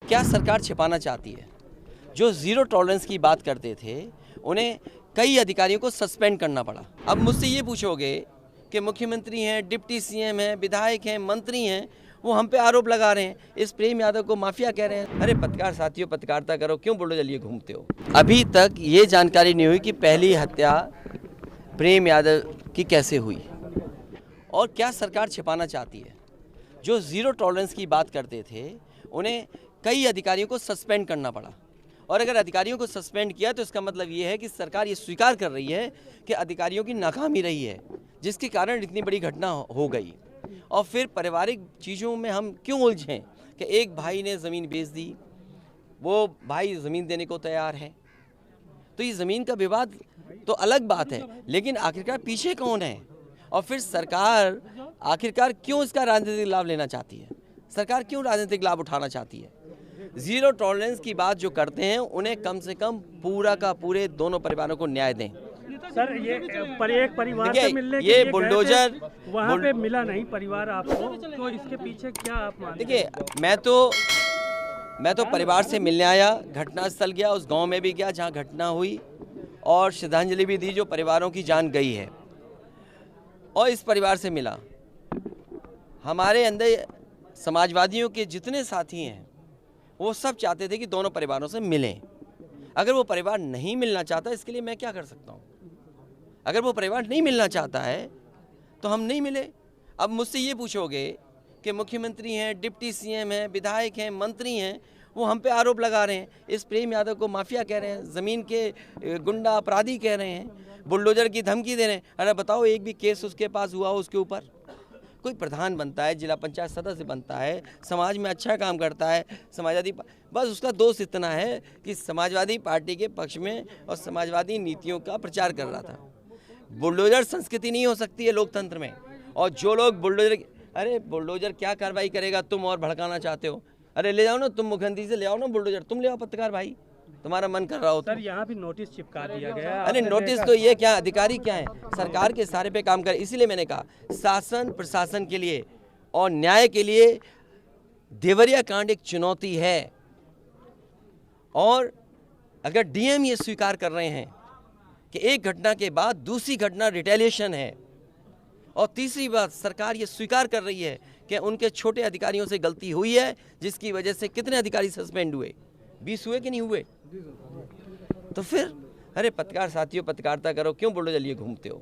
क्या सरकार छिपाना चाहती है? जो ज़ीरो टॉलरेंस की बात करते थे उन्हें कई अधिकारियों को सस्पेंड करना पड़ा। अब मुझसे ये पूछोगे कि मुख्यमंत्री हैं, डिप्टी सीएम हैं, विधायक हैं, मंत्री हैं, वो हम पे आरोप लगा रहे हैं, इस प्रेम यादव को माफिया कह रहे हैं। अरे पत्रकार साथियों, पत्रकारिता करो, क्यों बुलडोजर लिए घूमते हो? अभी तक ये जानकारी नहीं हुई कि पहली हत्या प्रेम यादव की कैसे हुई और क्या सरकार छिपाना चाहती है। जो ज़ीरो टॉलरेंस की बात करते थे उन्हें कई अधिकारियों को सस्पेंड करना पड़ा, और अगर अधिकारियों को सस्पेंड किया तो इसका मतलब ये है कि सरकार ये स्वीकार कर रही है कि अधिकारियों की नाकामी रही है, जिसके कारण इतनी बड़ी घटना हो गई। और फिर पारिवारिक चीज़ों में हम क्यों उलझें कि एक भाई ने ज़मीन बेच दी, वो भाई ज़मीन देने को तैयार है, तो ये ज़मीन का विवाद तो अलग बात है, लेकिन आखिरकार पीछे कौन है? और फिर सरकार आखिरकार क्यों इसका राजनीतिक लाभ लेना चाहती है? सरकार क्यों राजनीतिक लाभ उठाना चाहती है? ज़ीरो टॉलरेंस की बात जो करते हैं उन्हें कम से कम पूरा का पूरे दोनों परिवारों को न्याय दें। सर, ये एक परिवार से मिलने के ये लिए बुलडोजर वहाँ पे मिला नहीं परिवार आपको, तो इसके पीछे क्या आप मानते हैं? देखिए, मैं तो परिवार से मिलने आया, घटनास्थल गया, उस गांव में भी गया जहां घटना हुई, और श्रद्धांजलि भी दी जो परिवारों की जान गई है, और इस परिवार से मिला। हमारे अंदर समाजवादियों के जितने साथी हैं वो सब चाहते थे कि दोनों परिवारों से मिलें। अगर वो परिवार नहीं मिलना चाहता, इसके लिए मैं क्या कर सकता हूँ? अगर वो परिवार नहीं मिलना चाहता है तो हम नहीं मिले। अब मुझसे ये पूछोगे कि मुख्यमंत्री हैं, डिप्टी सीएम हैं, विधायक हैं, मंत्री हैं, वो हम पे आरोप लगा रहे हैं, इस प्रेम यादव को माफिया कह रहे हैं, ज़मीन के गुंडा अपराधी कह रहे हैं, बुलडोजर की धमकी दे रहे हैं। अरे बताओ, एक भी केस उसके पास हुआ हो उसके ऊपर? कोई प्रधान बनता है, जिला पंचायत सदस्य बनता है, समाज में अच्छा काम करता है, समाजवादी, बस उसका दोष इतना है कि समाजवादी पार्टी के पक्ष में और समाजवादी नीतियों का प्रचार कर रहा था। बुलडोजर संस्कृति नहीं हो सकती है लोकतंत्र में। और जो लोग बुलडोजर, अरे बुलडोजर क्या कार्रवाई करेगा? तुम और भड़काना चाहते हो? अरे ले जाओ ना, तुम मुख्यमंत्री से ले आओ ना बुलडोजर, तुम ले आओ पत्रकार भाई, तुम्हारा मन कर रहा हो। सर, यहाँ भी नोटिस चिपका दिया गया। अरे नोटिस तो ये क्या, अधिकारी क्या है, सरकार के सारे पे काम करे। इसीलिए मैंने कहा शासन प्रशासन के लिए और न्याय के लिए देवरिया कांड एक चुनौती है। और अगर डीएम ये स्वीकार कर रहे हैं कि एक घटना के बाद दूसरी घटना रिटेलिएशन है, और तीसरी बात सरकार ये स्वीकार कर रही है कि उनके छोटे अधिकारियों से गलती हुई है, जिसकी वजह से कितने अधिकारी सस्पेंड हुए, 20 हुए कि नहीं हुए? तो फिर अरे पत्रकार साथियों, पत्रकारिता करो, क्यों बुलडोजर लिए घूमते हो?